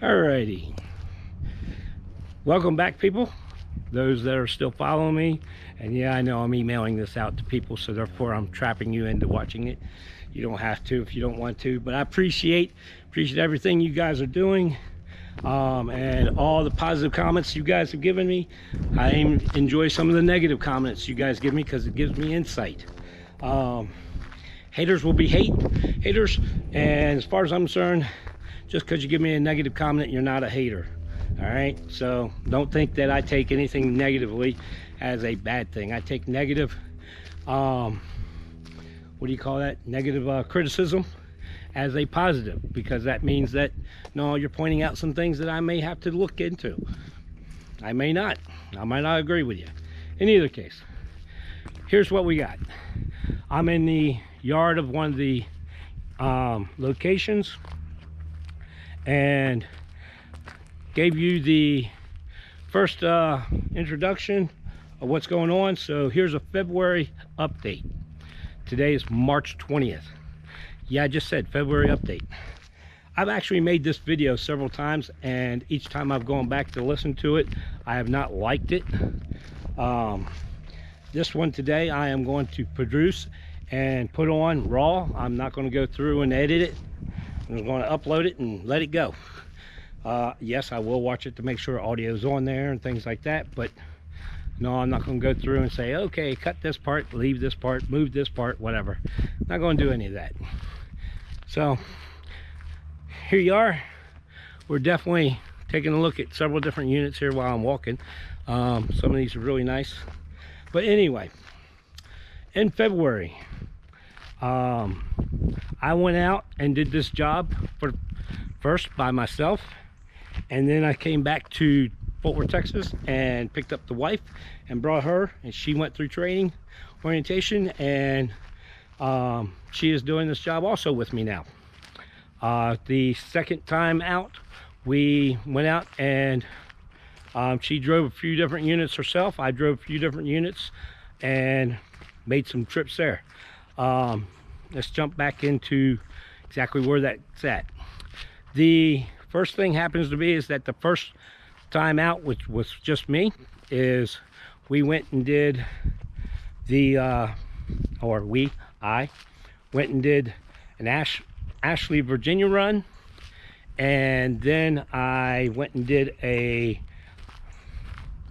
Alrighty, welcome back, people, those that are still following me. And yeah, I know I'm emailing this out to people, so therefore I'm trapping you into watching it. You don't have to if you don't want to, but I appreciate everything you guys are doing, and all the positive comments you guys have given me. I enjoy some of the negative comments you guys give me because it gives me insight. Haters will be haters, and as far as I'm concerned, just because you give me a negative comment, you're not a hater. All right, so don't think that I take anything negatively as a bad thing. I take negative, what do you call that, negative criticism as a positive, because that means that, no, you're pointing out some things that I may have to look into. I might not agree with you. In either case, here's what we got. I'm in the yard of one of the locations, and gave you the first introduction of what's going on. So here's a February update. Today is March 20th. Yeah, I just said February update. I've actually made this video several times, and each time I've gone back to listen to it, I have not liked it. This one today I am going to produce and put on raw. I'm not going to go through and edit it. I'm going to upload it and let it go. Yes, I will watch it to make sure audio's on there and things like that, but no, I'm not going to go through and say, okay, cut this part, leave this part, move this part, whatever. Not going to do any of that. So here you are. We're definitely taking a look at several different units here while I'm walking. Some of these are really nice, but anyway, in February, I went out and did this job first by myself, and then I came back to Fort Worth, Texas, and picked up the wife and brought her, and she went through training orientation, and she is doing this job also with me now. The second time out, we went out and she drove a few different units herself. I drove a few different units and made some trips there. Let's jump back into exactly where that's at. The first thing happens to be is that the first time out, which was just me, is we went and did the I went and did an Ashley, Virginia run, and then I went and did a,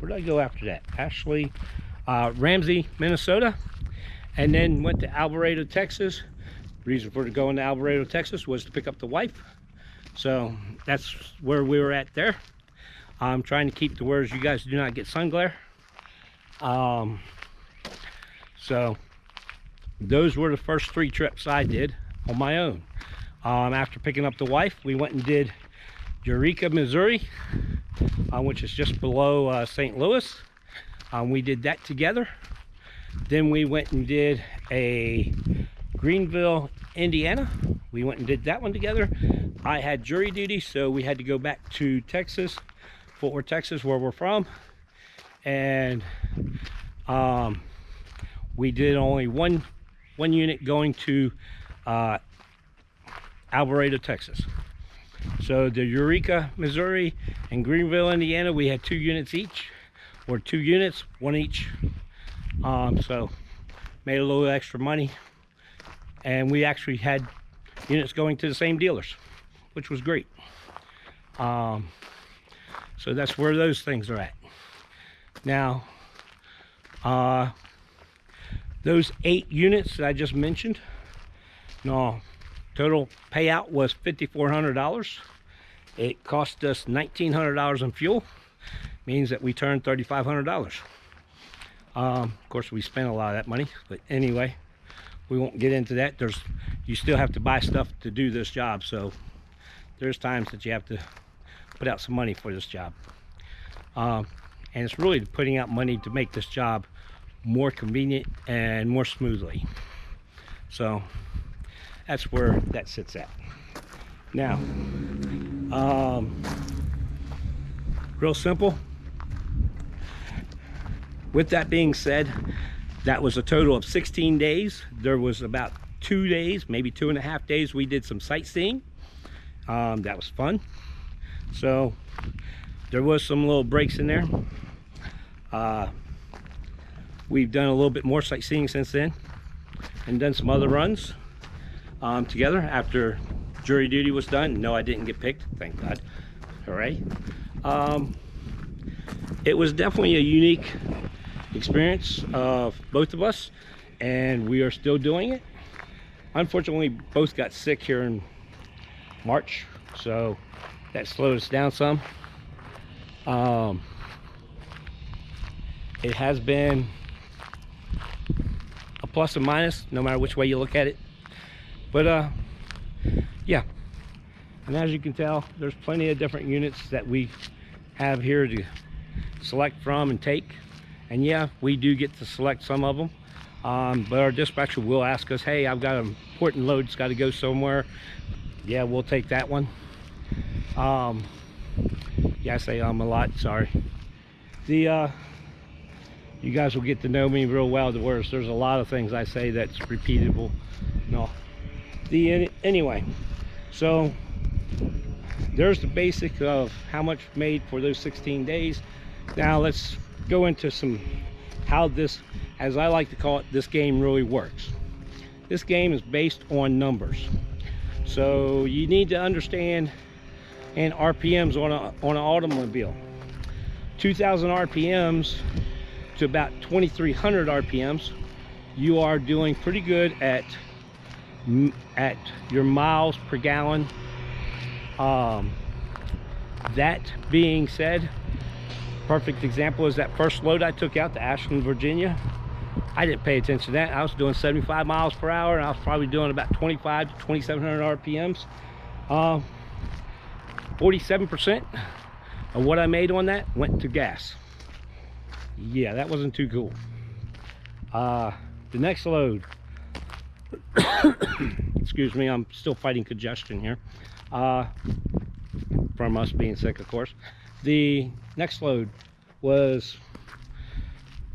where did I go after that? Ashley, Ramsey, Minnesota, and then went to Alvarado, Texas. The reason for going to Alvarado, Texas was to pick up the wife. So that's where we were at there. I'm trying to keep the words you guys do not get sun glare. So those were the first 3 trips I did on my own. After picking up the wife, we went and did Eureka, Missouri, which is just below St. Louis. We did that together. Then we went and did a Greenville, Indiana. We went and did that one together. I had jury duty, so we had to go back to Texas, Fort Worth, Texas, where we're from, and we did only one unit going to Alvarado, Texas. So the Eureka, Missouri, and Greenville, Indiana, we had 2 units each, or 2 units, 1 each. So made a little extra money, and we actually had units going to the same dealers, which was great. So that's where those things are at. Now, those 8 units that I just mentioned, no, total payout was $5,400. It cost us $1,900 in fuel. Means that we turned $3,500. Of course, we spent a lot of that money, but anyway, we won't get into that. You still have to buy stuff to do this job, so there's times that you have to put out some money for this job. And it's really putting out money to make this job more convenient and more smoothly. So that's where that sits at. Now, real simple. With that being said, that was a total of 16 days. There was about 2 days, maybe 2.5 days, we did some sightseeing. That was fun. So there was some little breaks in there. We've done a little bit more sightseeing since then and done some other runs together after jury duty was done. No, I didn't get picked, thank God. Hooray. It was definitely a unique experience of both of us, and we are still doing it. Unfortunately, both got sick here in March, so that slowed us down some. It has been a plus and minus, no matter which way you look at it. But yeah, and as you can tell, there's plenty of different units that we have here to select from and take. And yeah, we do get to select some of them, but our dispatcher will ask us, hey, I've got an important load, it's got to go somewhere. Yeah, we'll take that one. Yeah, I say a lot, sorry. You guys will get to know me real well, whereas there's a lot of things I say that's repeatable. No, anyway, so there's the basic of how much made for those 16 days. Now let's go into how this, as I like to call it, this game really works. This game is based on numbers, so you need to understand and RPMs on an automobile. 2,000 RPMs to about 2,300 RPMs, you are doing pretty good at your miles per gallon. That being said, perfect example is that first load I took out to Ashland, Virginia. I didn't pay attention to that. I was doing 75 miles per hour, and I was probably doing about 25 to 2,700 RPMs. 47% of what I made on that went to gas. Yeah, that wasn't too cool. The next load, excuse me, I'm still fighting congestion here, from us being sick, of course. The next load was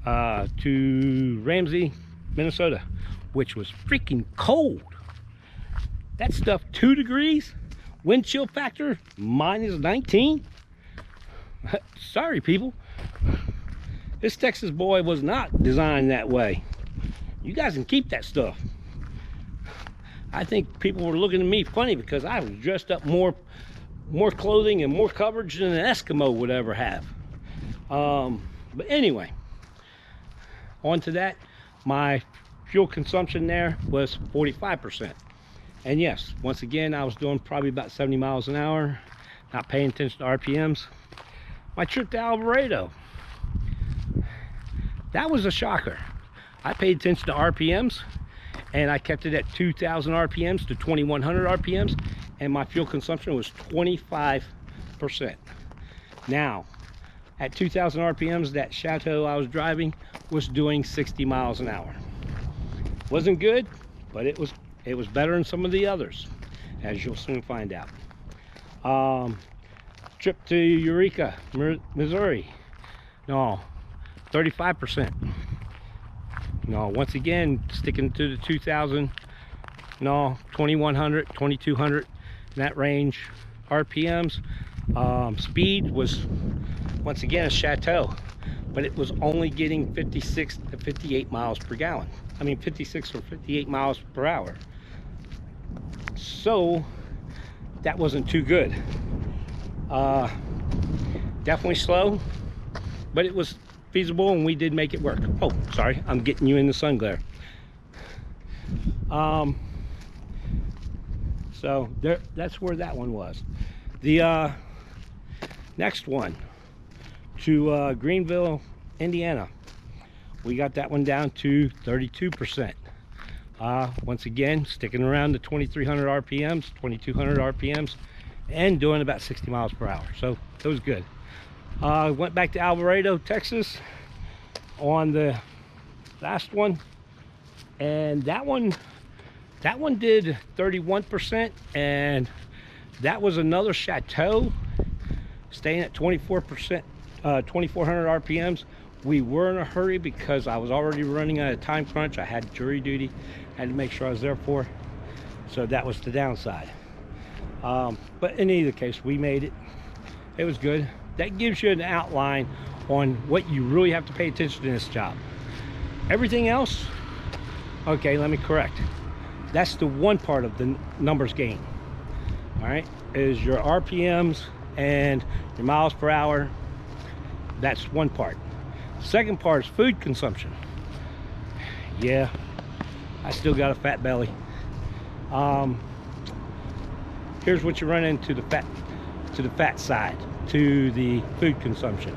to Ramsey, Minnesota, which was freaking cold. That stuff, 2 degrees, wind chill factor -19. Sorry, people. This Texas boy was not designed that way. You guys can keep that stuff. I think people were looking at me funny because I was dressed up more clothing and more coverage than an Eskimo would ever have. But anyway, on to that. My fuel consumption there was 45%. And yes, once again, I was doing probably about 70 miles an hour, not paying attention to RPMs. My trip to Alvarado, that was a shocker. I paid attention to RPMs, and I kept it at 2,000 RPMs to 2,100 RPMs, and my fuel consumption was 25%. Now, at 2,000 RPMs, that Chateau I was driving was doing 60 miles an hour. Wasn't good, but it was better than some of the others, as you'll soon find out. Trip to Eureka, Missouri. No, 35%. No, once again, sticking to the 2,000, no, 2,100, 2,200, in that range. RPMs, speed was, once again, a Chateau, but it was only getting 56 to 58 miles per gallon. I mean, 56 or 58 miles per hour. So, that wasn't too good. Definitely slow, but it was feasible, and we did make it work. Oh, sorry, I'm getting you in the sun glare. So there, that's where that one was. The next one to Greenville, Indiana, we got that one down to 32%. Once again, sticking around the 2,300 RPMs, 2,200 RPMs, and doing about 60 miles per hour. So it was good. Went back to Alvarado, Texas on the last one, and that one did 31%, and that was another Chateau staying at 24%, 2,400 RPMs. We were in a hurry because I was already running at a time crunch. I had jury duty, had to make sure I was there for, so that was the downside. But in either case, we made it. It was good. That gives you an outline on what you really have to pay attention to in this job. Everything else, okay, let me correct. That's the one part of the numbers game. All right, is your RPMs and your miles per hour. That's one part. Second part is food consumption. Yeah, I still got a fat belly. Here's what you run into the fat side, to the food consumption.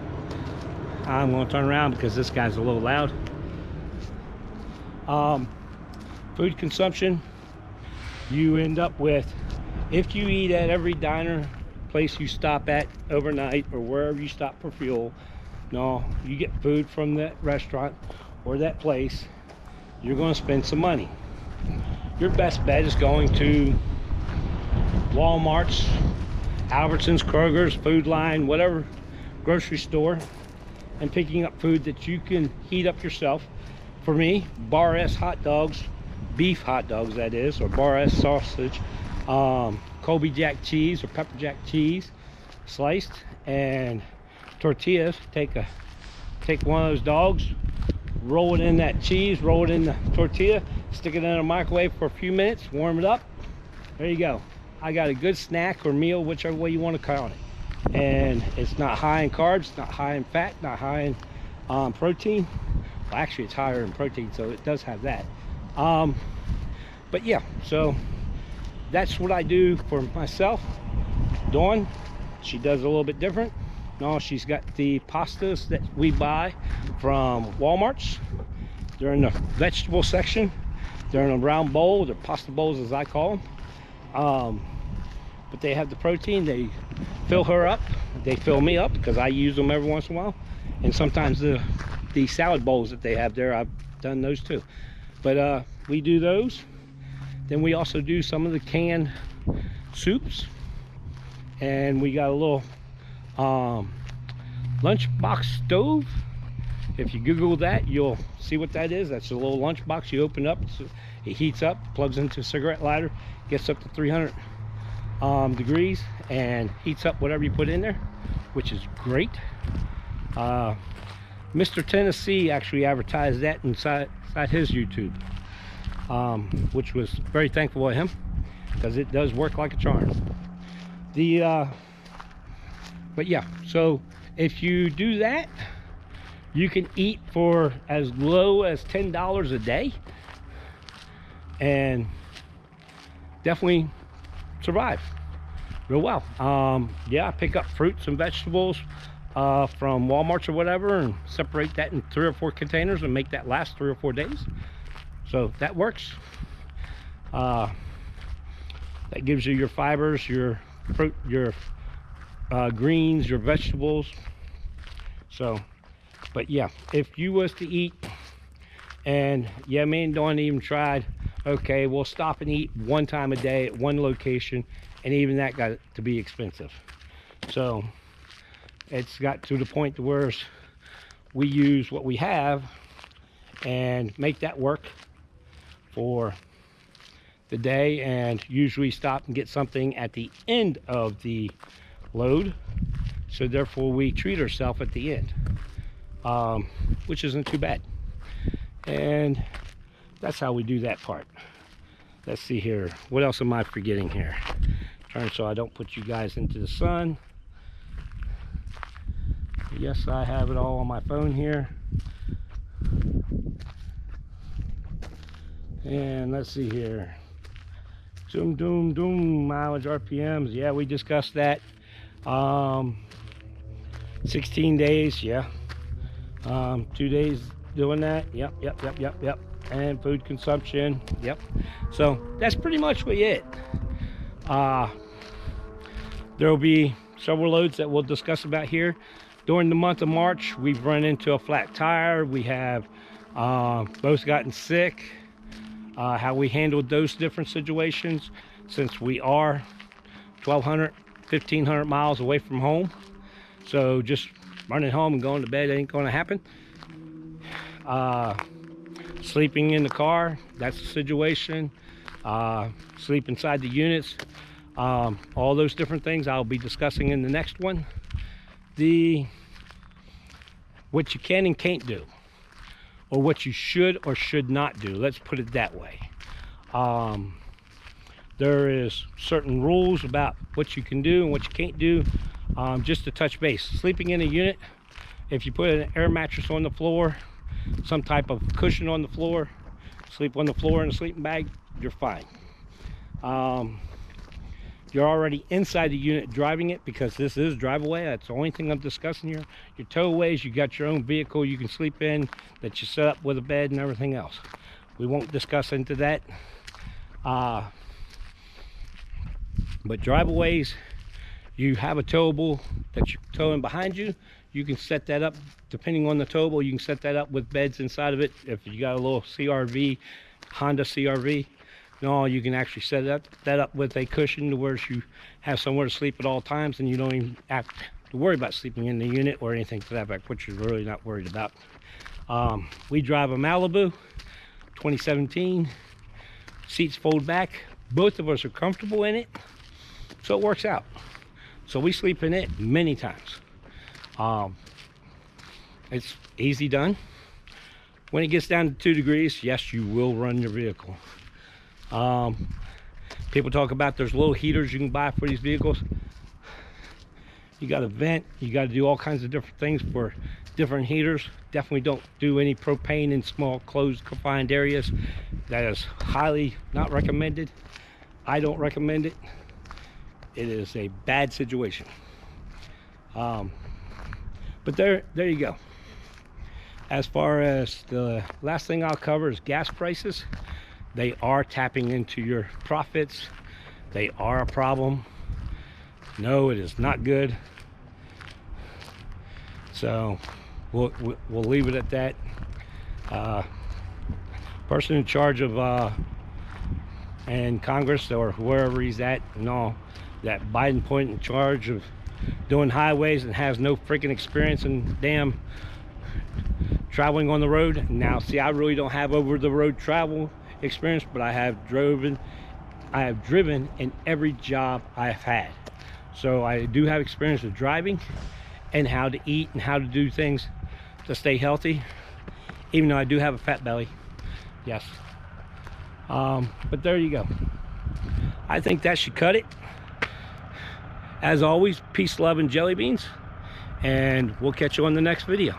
I'm going to turn around because this guy's a little loud. Food consumption, you end up with, if you eat at every diner place you stop at overnight or wherever you stop for fuel, no, you get food from that restaurant or that place, you're going to spend some money. Your best bet is going to Walmart's, Albertsons, Kroger's, Food Line, whatever grocery store, and picking up food that you can heat up yourself. For me, Bar S hot dogs, beef hot dogs that is, or Bar S sausage, Colby Jack cheese or pepper jack cheese sliced, and tortillas. Take one of those dogs, roll it in that cheese, roll it in the tortilla, stick it in a microwave for a few minutes, warm it up. There you go. I got a good snack or meal, whichever way you want to call it. And it's not high in carbs, not high in fat, not high in protein. Well, actually it's higher in protein, so it does have that. But yeah, so that's what I do for myself. Dawn, she does a little bit different. No, she's got the pastas that we buy from Walmart's. They're in the vegetable section. They're in a round bowl. They're pasta bowls, as I call them. But they have the protein. They fill her up. They fill me up because I use them every once in a while. And sometimes the salad bowls that they have there, I've done those too. But we do those. Then we also do some of the canned soups. And we got a little Lunchbox Stove. If you Google that, you'll see what that is. That's a little lunchbox you open up. It heats up, plugs into a cigarette lighter, gets up to 300 degrees, and heats up whatever you put in there, which is great. Mr. Tennessee actually advertised that inside his YouTube, which was very thankful of him, because it does work like a charm. But yeah, so if you do that, you can eat for as low as $10 a day and definitely survive real well. Yeah, I pick up fruits and vegetables from Walmart or whatever, and separate that in 3 or 4 containers and make that last 3 or 4 days. So that works. That gives you your fibers, your fruit, your greens, your vegetables. So, but yeah, if you was to eat, and yeah, me and Dawn even tried, okay, we'll stop and eat one time a day at one location, and even that got to be expensive. So it's got to the point to where we use what we have and make that work for the day, and usually stop and get something at the end of the load, so therefore we treat ourselves at the end, which isn't too bad. And that's how we do that part. Let's see here, what else am I forgetting here? Turn so I don't put you guys into the sun. Yes, I have it all on my phone here. And let's see here, zoom doom doom, mileage, RPMs. Yeah, we discussed that. 16 days, yeah. 2 days doing that. Yep. And food consumption, yep. So that's pretty much what it. There will be several loads that we'll discuss about here. During the month of March, we've run into a flat tire. We have both gotten sick. How we handled those different situations, since we are 1,200, 1,500 miles away from home. So just running home and going to bed ain't going to happen. Sleeping in the car, that's the situation. Sleep inside the units. All those different things I'll be discussing in the next one. what you can and can't do, or what you should or should not do. Let's put it that way. There is certain rules about what you can do and what you can't do. Just to touch base, sleeping in a unit, if you put an air mattress on the floor, some type of cushion on the floor, sleep on the floor in a sleeping bag, you're fine. You're already inside the unit driving it, because this is Driveaway. That's the only thing I'm discussing here. Your towaways, you got your own vehicle you can sleep in that you set up with a bed and everything else. We won't discuss into that. But Driveaways, you have a towable that you're towing behind you. You can set that up, depending on the towable, you can set that up with beds inside of it. If you got a little CRV, Honda CRV, no, you can actually set that up with a cushion to where you have somewhere to sleep at all times, and you don't even have to worry about sleeping in the unit or anything to that effect, which you're really not worried about. We drive a Malibu 2017. Seats fold back. Both of us are comfortable in it, so it works out. So we sleep in it many times. It's easy done. When it gets down to 2 degrees, yes, you will run your vehicle. People talk about there's little heaters you can buy for these vehicles. You got to vent, you got to do all kinds of different things for different heaters. Definitely don't do any propane in small closed confined areas. That is highly not recommended. I don't recommend it. It is a bad situation. But there you go. As far as the last thing I'll cover is gas prices. They are tapping into your profits. They are a problem. No, it is not good. So we'll leave it at that. Person in charge of and Congress or wherever he's at, and all that Biden point in charge of doing highways and has no freaking experience in damn traveling on the road. Now see, I really don't have over the road travel experience, but I have driven in every job I've had, so I do have experience with driving and how to eat and how to do things to stay healthy, even though I do have a fat belly. Yes. But there you go. I think that should cut it. As always, peace, love, and jelly beans, and we'll catch you on the next video.